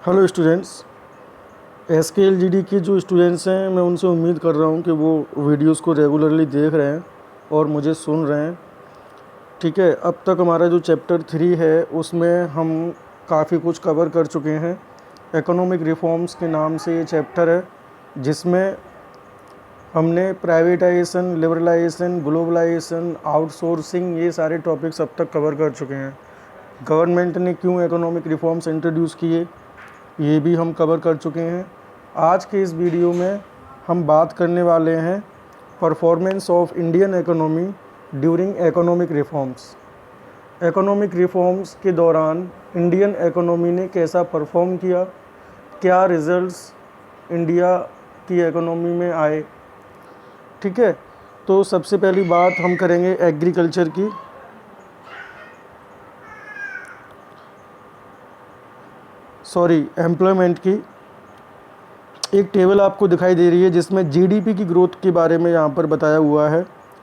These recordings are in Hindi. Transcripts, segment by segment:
Hello students. SKLGD के जो स्टूडेंट्स हैं, मैं उनसे उम्मीद कर रहा हूं कि वो वीडियोस को रेगुलरली देख रहे हैं और मुझे सुन रहे हैं। ठीक है, अब तक हमारा जो चैप्टर 3 है उसमें हम काफ़ी कुछ कवर कर चुके हैं। इकोनॉमिक रिफॉर्म्स के नाम से ये चैप्टर है, जिसमें हमने प्राइवेटाइजेशन, लिबरलाइजेशन, ग्लोबलाइजेशन, आउटसोर्सिंग, ये सारे टॉपिक्स अब तक कवर कर चुके हैं। गवर्नमेंट ने क्यों इकोनॉमिक रिफॉर्म्स इंट्रोड्यूस किए, ये भी हम कवर कर चुके हैं। आज के इस वीडियो में हम बात करने वाले हैं performance of Indian economy during economic reforms. Economic reforms के दौरान इंडियन इकोनॉमी ने कैसा परफॉर्म किया, क्या रिजल्ट्स इंडिया की इकोनॉमी में आए। ठीक है, तो सबसे पहली बात हम करेंगे एग्रीकल्चर की। एम्प्लॉयमेंट की। एक टेबल आपको दिखाई दे रही है जिसमें जीडीपी की ग्रोथ के बारे में यहाँ पर बताया हुआ है।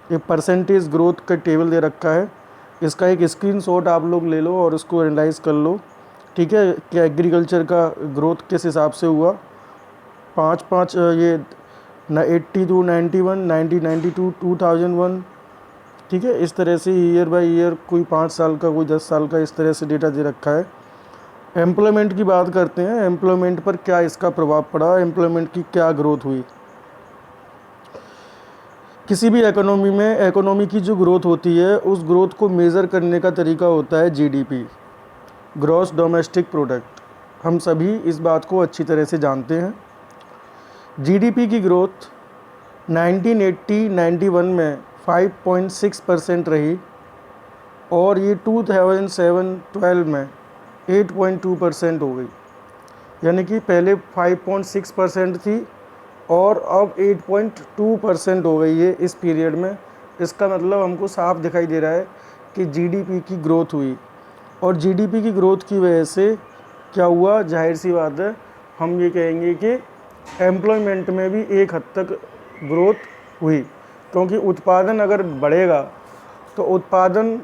एक परसेंटेज ग्रोथ का टेबल दे रखा है। इसका एक स्क्रीनशॉट आप लोग ले लो और उसको एनालाइज कर लो। ठीक है, कि एग्रीकल्चर का ग्रोथ किस हिसाब से हुआ। 5 ये 82, 91, 1992, 2001। ठीक है, इस तरह से ईयर बाय ईयर, कोई 5 साल का, कोई 10 साल का, इस तरह से डेटा दे रखा है। एम्प्लॉयमेंट की बात करते हैं। एम्प्लॉयमेंट पर क्या इसका प्रभाव पड़ा, एम्प्लॉयमेंट की क्या ग्रोथ हुई। किसी भी इकोनॉमी में इकोनॉमी की जो ग्रोथ होती है, उस ग्रोथ को मेज़र करने का तरीका होता है जीडीपी, ग्रॉस डोमेस्टिक प्रोडक्ट। हम सभी इस बात को अच्छी तरह से जानते हैं। जीडीपी की ग्रोथ 1980-91 में 5.6% रही और ये 2007-12 में 8.2% हो गई। यानी कि पहले 5.6% थी और अब 8.2% हो गई है इस पीरियड में। इसका मतलब हमको साफ दिखाई दे रहा है कि जीडीपी की ग्रोथ हुई। और जीडीपी की ग्रोथ की वजह से क्या हुआ, जाहिर सी बात है, हम ये कहेंगे कि एम्प्लॉयमेंट में भी एक हद तक ग्रोथ हुई। क्योंकि उत्पादन अगर बढ़ेगा तो उत्पादन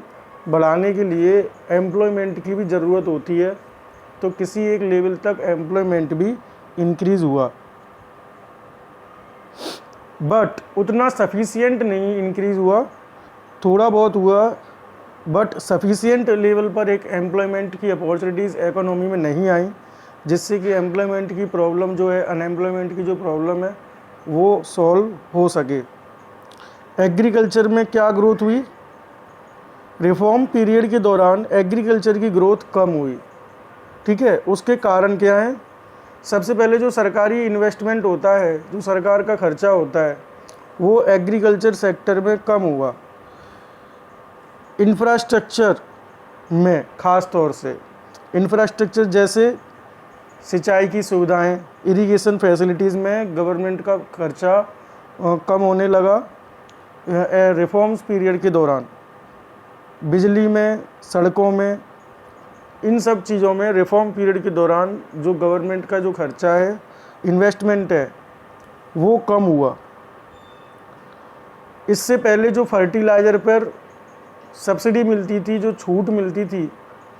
बढ़ाने के लिए एम्प्लॉयमेंट की भी ज़रूरत होती है, तो किसी एक लेवल तक एम्प्लॉयमेंट भी इंक्रीज़ हुआ, बट उतना सफिशिएंट नहीं इंक्रीज़ हुआ। थोड़ा बहुत हुआ, बट सफिशिएंट लेवल पर एक एम्प्लॉयमेंट की अपॉर्चुनिटीज़ इकोनॉमी में नहीं आई, जिससे कि एम्प्लॉयमेंट की प्रॉब्लम जो है, अनएम्प्लॉयमेंट की जो प्रॉब्लम है, वो सॉल्व हो सके। एग्रीकल्चर में क्या ग्रोथ हुई, रिफॉर्म पीरियड के दौरान एग्रीकल्चर की ग्रोथ कम हुई। ठीक है, उसके कारण क्या हैं। सबसे पहले जो सरकारी इन्वेस्टमेंट होता है, जो सरकार का खर्चा होता है, वो एग्रीकल्चर सेक्टर में कम हुआ। इंफ्रास्ट्रक्चर में ख़ास तौर से इंफ्रास्ट्रक्चर जैसे सिंचाई की सुविधाएं, इरिगेशन फैसिलिटीज़ में गवर्नमेंट का खर्चा कम होने लगा रिफॉर्म्स पीरियड के दौरान। बिजली में, सड़कों में, इन सब चीज़ों में रिफॉर्म पीरियड के दौरान जो गवर्नमेंट का जो खर्चा है, इन्वेस्टमेंट है, वो कम हुआ। इससे पहले जो फर्टिलाइज़र पर सब्सिडी मिलती थी, जो छूट मिलती थी,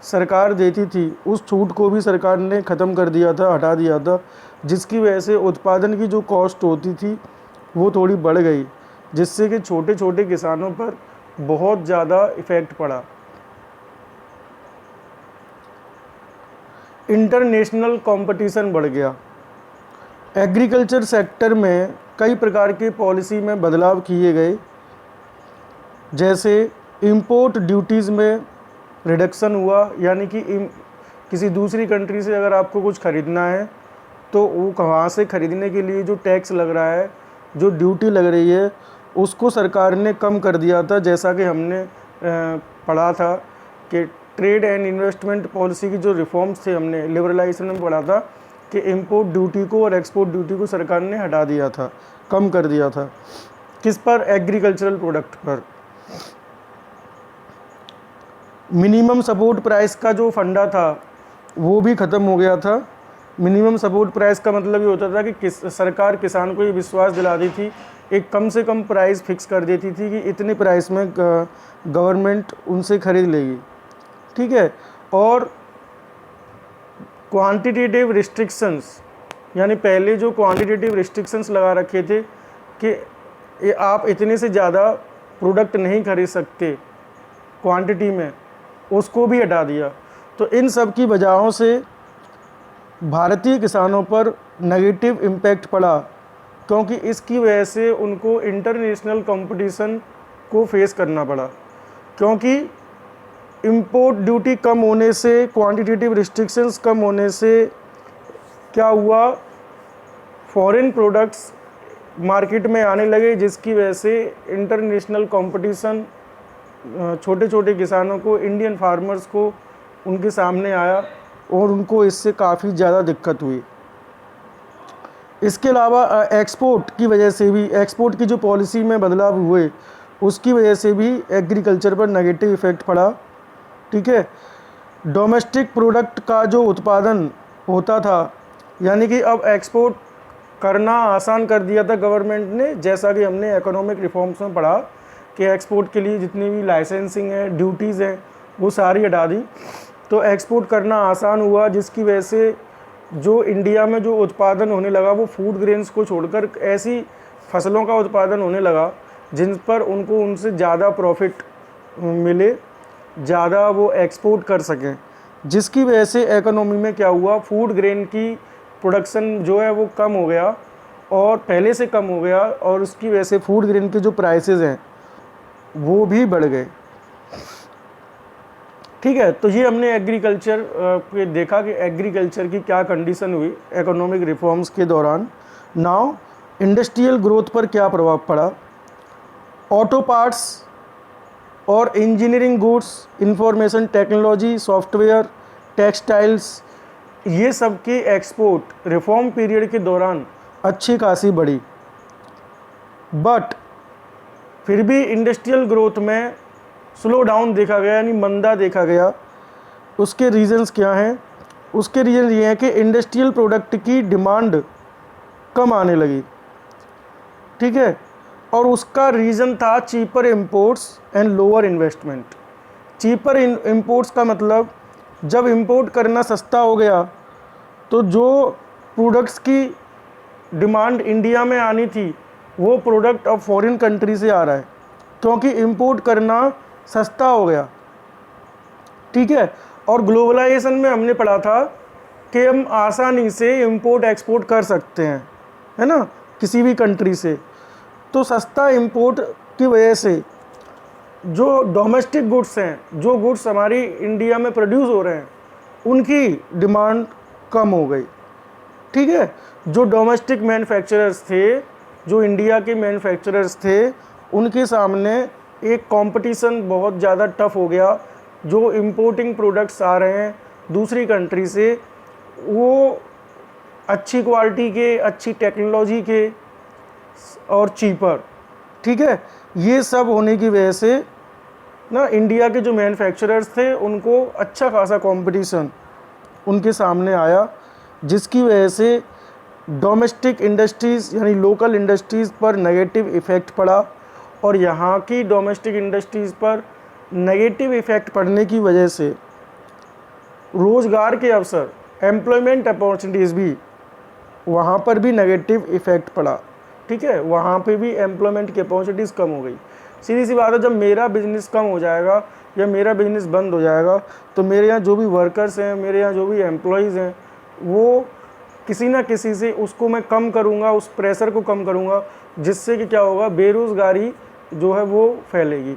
सरकार देती थी, उस छूट को भी सरकार ने ख़त्म कर दिया था, हटा दिया था, जिसकी वजह से उत्पादन की जो कॉस्ट होती थी वो थोड़ी बढ़ गई, जिससे कि छोटे छोटे किसानों पर बहुत ज़्यादा इफ़ेक्ट पड़ा। इंटरनेशनल कंपटीशन बढ़ गया। एग्रीकल्चर सेक्टर में कई प्रकार के पॉलिसी में बदलाव किए गए, जैसे इंपोर्ट ड्यूटीज़ में रिडक्शन हुआ। यानी कि किसी दूसरी कंट्री से अगर आपको कुछ ख़रीदना है तो वो वहाँ से ख़रीदने के लिए जो टैक्स लग रहा है, जो ड्यूटी लग रही है, उसको सरकार ने कम कर दिया था। जैसा कि हमने पढ़ा था कि ट्रेड एंड इन्वेस्टमेंट पॉलिसी की जो रिफॉर्म्स थे, हमने लिबरलाइजेशन में पढ़ा था कि इंपोर्ट ड्यूटी को और एक्सपोर्ट ड्यूटी को सरकार ने हटा दिया था, कम कर दिया था। किस पर, एग्रीकल्चरल प्रोडक्ट पर। मिनिमम सपोर्ट प्राइस का जो फंडा था वो भी ख़त्म हो गया था। मिनिमम सपोर्ट प्राइस का मतलब ये होता था कि सरकार किसान को ये विश्वास दिलाती थी, एक कम से कम प्राइस फिक्स कर देती थी कि इतने प्राइस में गवर्नमेंट उनसे ख़रीद लेगी। ठीक है, और क्वांटिटेटिव रिस्ट्रिक्शंस, यानी पहले जो क्वांटिटेटिव रिस्ट्रिक्शंस लगा रखे थे कि ये आप इतने से ज़्यादा प्रोडक्ट नहीं खरीद सकते क्वांटिटी में, उसको भी हटा दिया। तो इन सब की वजहों से भारतीय किसानों पर नेगेटिव इम्पैक्ट पड़ा, क्योंकि इसकी वजह से उनको इंटरनेशनल कंपटीशन को फेस करना पड़ा। क्योंकि इंपोर्ट ड्यूटी कम होने से, क्वांटिटेटिव रिस्ट्रिक्शंस कम होने से क्या हुआ, फॉरेन प्रोडक्ट्स मार्केट में आने लगे, जिसकी वजह से इंटरनेशनल कंपटीशन छोटे छोटे किसानों को, इंडियन फार्मर्स को उनके सामने आया और उनको इससे काफ़ी ज़्यादा दिक्कत हुई। इसके अलावा एक्सपोर्ट की वजह से भी, एक्सपोर्ट की जो पॉलिसी में बदलाव हुए उसकी वजह से भी एग्रीकल्चर पर नेगेटिव इफ़ेक्ट पड़ा। ठीक है, डोमेस्टिक प्रोडक्ट का जो उत्पादन होता था, यानी कि अब एक्सपोर्ट करना आसान कर दिया था गवर्नमेंट ने, जैसा कि हमने इकोनॉमिक रिफॉर्म्स में पढ़ा कि एक्सपोर्ट के लिए जितनी भी लाइसेंसिंग है, ड्यूटीज़ हैं, वो सारी हटा दी। तो एक्सपोर्ट करना आसान हुआ, जिसकी वजह से जो इंडिया में जो उत्पादन होने लगा वो फूड ग्रेन्स को छोड़कर ऐसी फसलों का उत्पादन होने लगा जिन पर उनको उनसे ज़्यादा प्रॉफिट मिले, ज़्यादा वो एक्सपोर्ट कर सकें, जिसकी वजह से इकोनॉमी में क्या हुआ, फूड ग्रेन की प्रोडक्शन जो है वो कम हो गया और पहले से कम हो गया, और उसकी वजह से फूड ग्रेन के जो प्राइसेस हैं वो भी बढ़ गए। ठीक है, तो ये हमने एग्रीकल्चर पे देखा कि एग्रीकल्चर की क्या कंडीशन हुई इकोनॉमिक रिफॉर्म्स के दौरान। नाउ इंडस्ट्रियल ग्रोथ पर क्या प्रभाव पड़ा। ऑटो पार्ट्स और engineering goods, information technology, software, textiles, ये सब की एक्सपोर्ट रिफॉर्म पीरियड के दौरान अच्छी खासी बढ़ी। बट फिर भी इंडस्ट्रियल ग्रोथ में स्लो डाउन देखा गया, यानी मंदा देखा गया। उसके रीजंस क्या हैं? उसके रीजन ये हैं कि इंडस्ट्रियल प्रोडक्ट की डिमांड कम आने लगी। ठीक है, और उसका रीज़न था cheaper imports and lower investment. Cheaper imports का मतलब, जब इंपोर्ट करना सस्ता हो गया तो जो प्रोडक्ट्स की डिमांड इंडिया में आनी थी वो प्रोडक्ट अब फॉरेन कंट्री से आ रहा है, क्योंकि इंपोर्ट करना सस्ता हो गया। ठीक है, और ग्लोबलाइजेशन में हमने पढ़ा था कि हम आसानी से इंपोर्ट एक्सपोर्ट कर सकते हैं, है ना, किसी भी कंट्री से। तो सस्ता इंपोर्ट की वजह से जो डोमेस्टिक गुड्स हैं, जो गुड्स हमारी इंडिया में प्रोड्यूस हो रहे हैं, उनकी डिमांड कम हो गई। ठीक है, जो डोमेस्टिक मैन्युफैक्चरर्स थे, जो इंडिया के मैन्युफैक्चरर्स थे, उनके सामने एक कंपटीशन बहुत ज़्यादा टफ हो गया। जो इंपोर्टिंग प्रोडक्ट्स आ रहे हैं दूसरी कंट्री से, वो अच्छी क्वालिटी के, अच्छी टेक्नोलॉजी के और चीपर। ठीक है, ये सब होने की वजह से ना इंडिया के जो मैन्युफैक्चरर्स थे उनको अच्छा खासा कंपटीशन उनके सामने आया, जिसकी वजह से डोमेस्टिक इंडस्ट्रीज़ यानी लोकल इंडस्ट्रीज़ पर नेगेटिव इफ़ेक्ट पड़ा। और यहाँ की डोमेस्टिक इंडस्ट्रीज़ पर नेगेटिव इफ़ेक्ट पड़ने की वजह से रोज़गार के अवसर, एम्प्लॉयमेंट अपॉर्चुनिटीज़ भी, वहाँ पर भी नेगेटिव इफ़ेक्ट पड़ा। ठीक है, वहाँ पे भी एम्प्लॉयमेंट की अपॉर्चुनिटीज़ कम हो गई। सीधी सी बात है, जब मेरा बिज़नेस कम हो जाएगा या मेरा बिज़नेस बंद हो जाएगा तो मेरे यहाँ जो भी वर्कर्स हैं, मेरे यहाँ जो भी एम्प्लॉयज़ हैं, वो किसी ना किसी से उसको मैं कम करूँगा, उस प्रेशर को कम करूँगा, जिससे कि क्या होगा, बेरोज़गारी जो है वो फैलेगी।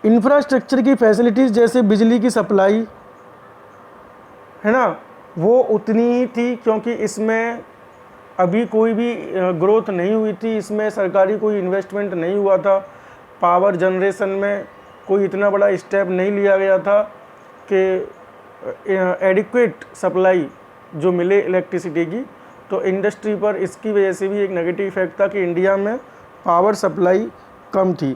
इंफ्रास्ट्रक्चर की फैसिलिटीज़ जैसे बिजली की सप्लाई, है ना, वो उतनी ही थी, क्योंकि इसमें अभी कोई भी ग्रोथ नहीं हुई थी, इसमें सरकारी कोई इन्वेस्टमेंट नहीं हुआ था। पावर जनरेशन में कोई इतना बड़ा स्टेप नहीं लिया गया था कि एडिक्वेट सप्लाई जो मिले इलेक्ट्रिसिटी की। तो इंडस्ट्री पर इसकी वजह से भी एक नेगेटिव इफेक्ट था कि इंडिया में पावर सप्लाई कम थी।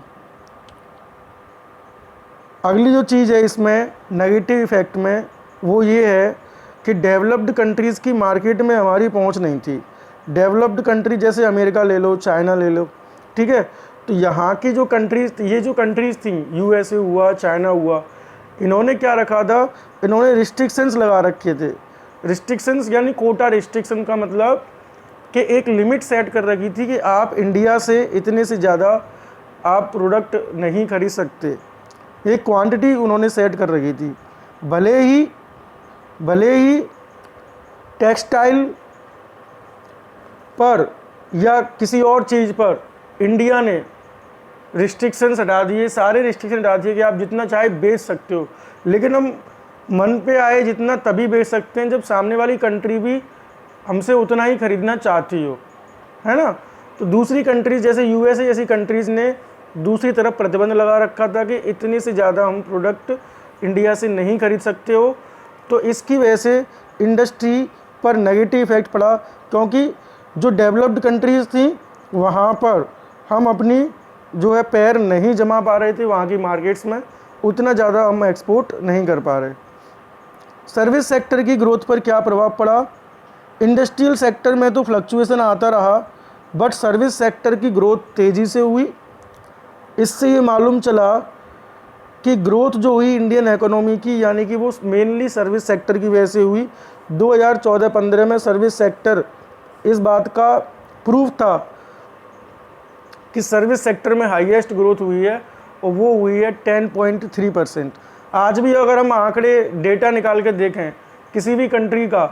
अगली जो चीज़ है इसमें नेगेटिव इफेक्ट में, वो ये है कि डेवलप्ड कंट्रीज़ की मार्केट में हमारी पहुंच नहीं थी। डेवलप्ड कंट्री जैसे अमेरिका ले लो, चाइना ले लो, ठीक है, तो यहाँ की जो कंट्रीज़, ये जो कंट्रीज़ थी, यूएसए हुआ, चाइना हुआ, इन्होंने क्या रखा था, इन्होंने रिस्ट्रिक्शंस लगा रखे थे। रिस्ट्रिक्शंस यानी कोटा रिस्ट्रिक्शन का मतलब कि एक लिमिट सेट कर रखी थी कि आप इंडिया से इतने से ज़्यादा आप प्रोडक्ट नहीं खरीद सकते। एक क्वांटिटी उन्होंने सेट कर रखी थी। भले ही टेक्सटाइल पर या किसी और चीज़ पर इंडिया ने रिस्ट्रिक्शंस हटा दिए, सारे रिस्ट्रिक्शन हटा दिए कि आप जितना चाहे बेच सकते हो, लेकिन हम मन पे आए जितना तभी बेच सकते हैं जब सामने वाली कंट्री भी हमसे उतना ही खरीदना चाहती हो, है ना। तो दूसरी कंट्रीज़ जैसे यूएसए जैसी कंट्रीज़ ने दूसरी तरफ प्रतिबंध लगा रखा था कि इतने से ज़्यादा हम प्रोडक्ट इंडिया से नहीं खरीद सकते हो। तो इसकी वजह से इंडस्ट्री पर नेगेटिव इफेक्ट पड़ा, क्योंकि जो डेवलप्ड कंट्रीज़ थी वहाँ पर हम अपनी जो है पैर नहीं जमा पा रहे थे वहाँ की मार्केट्स में, उतना ज़्यादा हम एक्सपोर्ट नहीं कर पा रहे। सर्विस सेक्टर की ग्रोथ पर क्या प्रभाव पड़ा? इंडस्ट्रियल सेक्टर में तो फ्लक्चुएशन आता रहा, बट सर्विस सेक्टर की ग्रोथ तेज़ी से हुई। इससे ये मालूम चला कि ग्रोथ जो हुई इंडियन इकोनॉमी की, यानी कि वो मेनली सर्विस सेक्टर की वजह से हुई। 2014-15 में सर्विस सेक्टर इस बात का प्रूफ था कि सर्विस सेक्टर में हाईएस्ट ग्रोथ हुई है, और वो हुई है 10.3%। आज भी अगर हम आंकड़े डेटा निकाल के देखें किसी भी कंट्री का,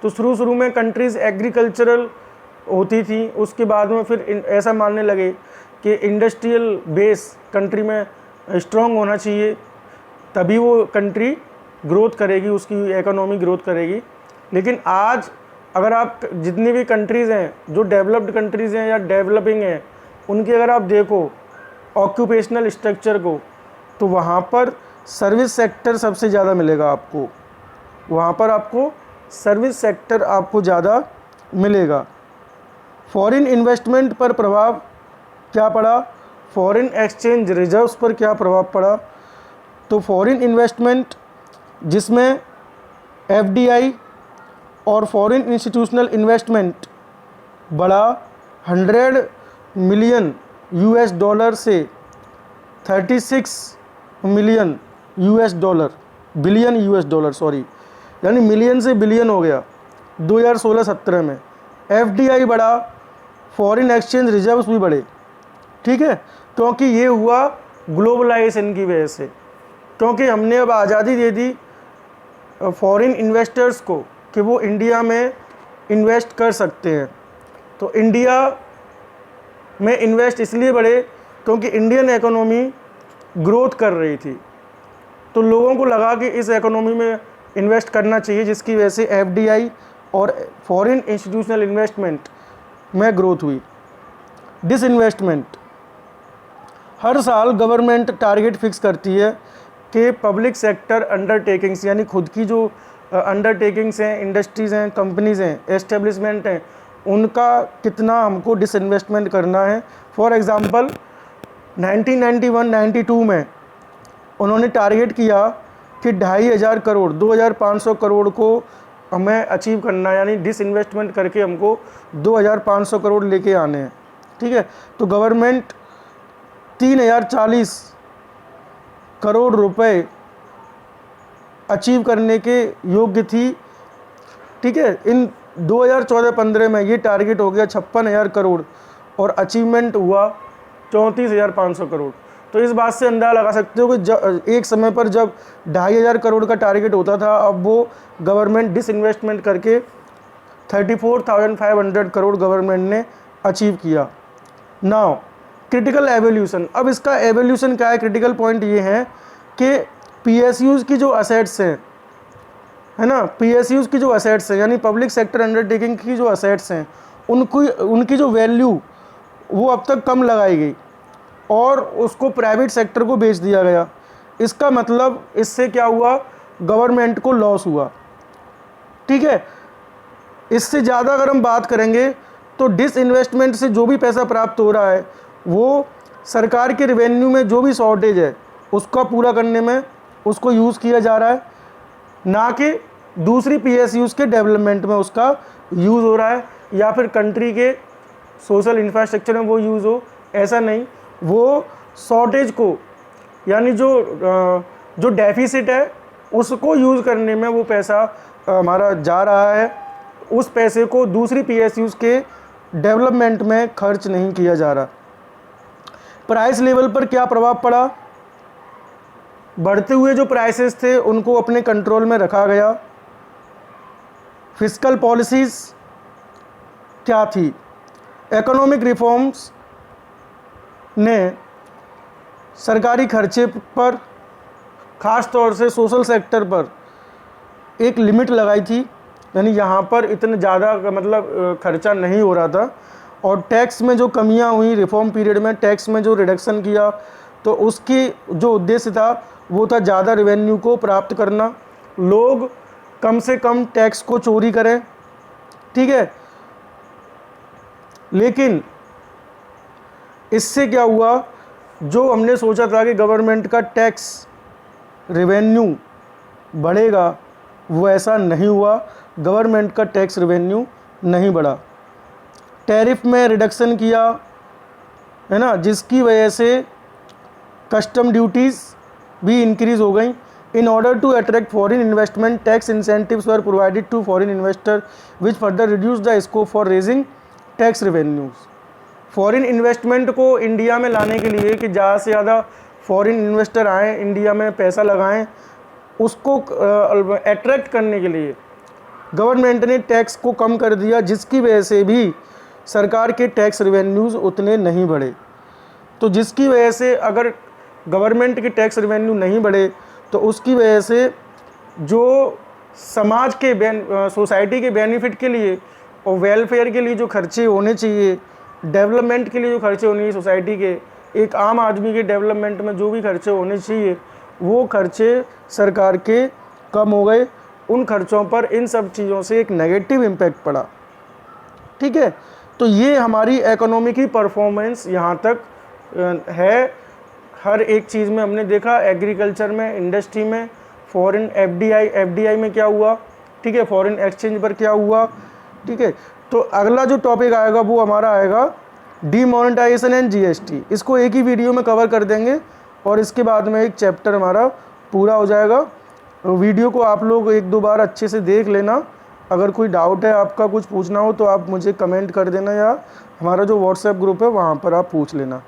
तो शुरू में कंट्रीज़ एग्रीकल्चरल होती थी, उसके बाद में फिर ऐसा मानने लगे कि इंडस्ट्रियल बेस कंट्री में स्ट्रॉन्ग होना चाहिए, तभी वो कंट्री ग्रोथ करेगी, उसकी इकोनॉमी ग्रोथ करेगी। लेकिन आज अगर आप जितनी भी कंट्रीज़ हैं जो डेवलप्ड कंट्रीज़ हैं या डेवलपिंग हैं, उनकी अगर आप देखो ऑक्यूपेशनल स्ट्रक्चर को, तो वहाँ पर सर्विस सेक्टर सबसे ज़्यादा मिलेगा आपको, वहाँ पर आपको सर्विस सेक्टर आपको ज़्यादा मिलेगा। फॉरेन इन्वेस्टमेंट पर प्रभाव क्या पड़ा? फॉरेन एक्सचेंज रिजर्व्स पर क्या प्रभाव पड़ा? तो फॉरेन इन्वेस्टमेंट जिसमें एफडीआई और फॉरेन इंस्टीट्यूशनल इन्वेस्टमेंट बढ़ा 100 मिलियन यूएस डॉलर से 36 million US dollar, billion US dollar sorry, यानी मिलियन से बिलियन हो गया 2016-17 में। एफडीआई बढ़ा, फॉरेन एक्सचेंज रिजर्व्स भी बढ़े, ठीक है, क्योंकि ये हुआ ग्लोबलाइजेशन की वजह से, क्योंकि हमने अब आज़ादी दे दी फॉरेन इन्वेस्टर्स को कि वो इंडिया में इन्वेस्ट कर सकते हैं। तो इंडिया में इन्वेस्ट इसलिए बढ़े क्योंकि इंडियन इकोनॉमी ग्रोथ कर रही थी, तो लोगों को लगा कि इस इकोनॉमी में इन्वेस्ट करना चाहिए, जिसकी वजह से एफडीआई और फॉरेन इंस्टीट्यूशनल इन्वेस्टमेंट में ग्रोथ हुई। डिसइन्वेस्टमेंट, हर साल गवर्नमेंट टारगेट फिक्स करती है कि पब्लिक सेक्टर अंडरटेकिंग्स, यानी खुद की जो अंडरटेकिंग्स हैं, इंडस्ट्रीज़ हैं, कंपनीज़ हैं, एस्टेब्लिशमेंट हैं, उनका कितना हमको डिसइन्वेस्टमेंट करना है। फॉर एग्ज़ाम्पल 1991-92 में उन्होंने टारगेट किया कि 2500 करोड़ 2500 करोड़ को हमें अचीव करना है, यानी डिसइन्वेस्टमेंट करके हमको 2500 करोड़ लेके आने हैं, ठीक है। तो गवर्नमेंट 3040 करोड़ रुपए अचीव करने के योग्य थी, ठीक है। इन 2014-15 में ये टारगेट हो गया 56,000 करोड़ और अचीवमेंट हुआ 34,500 करोड़। तो इस बात से अंदाज़ा लगा सकते हो कि एक समय पर जब 2500 करोड़ का टारगेट होता था, अब वो गवर्नमेंट डिसइन्वेस्टमेंट करके 34,500 करोड़ गवर्नमेंट ने अचीव किया। नाउ क्रिटिकल एवोल्यूशन, अब इसका एवोल्यूशन क्या है? क्रिटिकल पॉइंट ये है कि पीएसयूज़ की जो असेट्स हैं, है ना, पीएसयूज़ की जो असेट्स हैं, यानी पब्लिक सेक्टर अंडरटेकिंग की जो असेट्स हैं, उनकी जो वैल्यू वो अब तक कम लगाई गई और उसको प्राइवेट सेक्टर को बेच दिया गया। इसका मतलब इससे क्या हुआ? गवर्नमेंट को लॉस हुआ, ठीक है। इससे ज़्यादा अगर हम बात करेंगे तो डिसइन्वेस्टमेंट से जो भी पैसा प्राप्त हो रहा है वो सरकार के रेवेन्यू में जो भी शॉर्टेज है उसका पूरा करने में उसको यूज़ किया जा रहा है, ना कि दूसरी पीएसयूज़ के डेवलपमेंट में उसका यूज़ हो रहा है, या फिर कंट्री के सोशल इंफ्रास्ट्रक्चर में वो यूज़ हो, ऐसा नहीं। वो शॉर्टेज को, यानी जो जो डेफिसिट है उसको यूज़ करने में वो पैसा हमारा जा रहा है, उस पैसे को दूसरी PSUs के डेवलपमेंट में खर्च नहीं किया जा रहा। प्राइस लेवल पर क्या प्रभाव पड़ा? बढ़ते हुए जो प्राइसेस थे उनको अपने कंट्रोल में रखा गया। फिस्कल पॉलिसीज़ क्या थी? इकोनॉमिक रिफॉर्म्स ने सरकारी खर्चे पर, ख़ास तौर से सोशल सेक्टर पर एक लिमिट लगाई थी, यानी यहाँ पर इतना ज़्यादा मतलब खर्चा नहीं हो रहा था। और टैक्स में जो कमियाँ हुई रिफॉर्म पीरियड में, टैक्स में जो रिडक्शन किया, तो उसकी जो उद्देश्य था वो था ज़्यादा रेवेन्यू को प्राप्त करना, लोग कम से कम टैक्स को चोरी करें, ठीक है। लेकिन इससे क्या हुआ, जो हमने सोचा था कि गवर्नमेंट का टैक्स रेवेन्यू बढ़ेगा, वो ऐसा नहीं हुआ। गवर्नमेंट का टैक्स रेवेन्यू नहीं बढ़ा। टैरिफ में रिडक्शन किया, है ना, जिसकी वजह से कस्टम ड्यूटीज़ भी इंक्रीज़ हो गई। In order to attract foreign investment, tax incentives were provided to foreign investor which further reduce the scope for raising tax revenues. Foreign investment को इंडिया में लाने के लिए कि ज़्यादा से ज़्यादा फॉरेन इन्वेस्टर आएँ, इंडिया में पैसा लगाएं, उसको अट्रैक्ट करने के लिए गवर्नमेंट ने टैक्स को कम कर दिया, जिसकी वजह से भी सरकार के टैक्स रेवेन्यूज़ उतने नहीं बढ़े। तो जिसकी वजह से अगर गवर्नमेंट के टैक्स रेवेन्यू नहीं बढ़े तो उसकी वजह से जो समाज के सोसाइटी के बेनिफिट के लिए और वेलफेयर के लिए जो खर्चे होने चाहिए, डेवलपमेंट के लिए जो खर्चे होने चाहिए सोसाइटी के, एक आम आदमी के डेवलपमेंट में जो भी खर्चे होने चाहिए, वो खर्चे सरकार के कम हो गए। उन खर्चों पर इन सब चीज़ों से एक नेगेटिव इम्पैक्ट पड़ा, ठीक है। तो ये हमारी इकोनॉमी की परफॉर्मेंस यहाँ तक है। हर एक चीज़ में हमने देखा, एग्रीकल्चर में, इंडस्ट्री में, फॉरेन एफडीआई में क्या हुआ, ठीक है, फॉरेन एक्सचेंज पर क्या हुआ, ठीक है। तो अगला जो टॉपिक आएगा वो हमारा आएगा डीमोनेटाइजेशन एंड जीएसटी। इसको एक ही वीडियो में कवर कर देंगे और इसके बाद में एक चैप्टर हमारा पूरा हो जाएगा। वीडियो को आप लोग एक दो बार अच्छे से देख लेना। अगर कोई डाउट है, आपका कुछ पूछना हो तो आप मुझे कमेंट कर देना, या हमारा जो व्हाट्सएप ग्रुप है वहाँ पर आप पूछ लेना।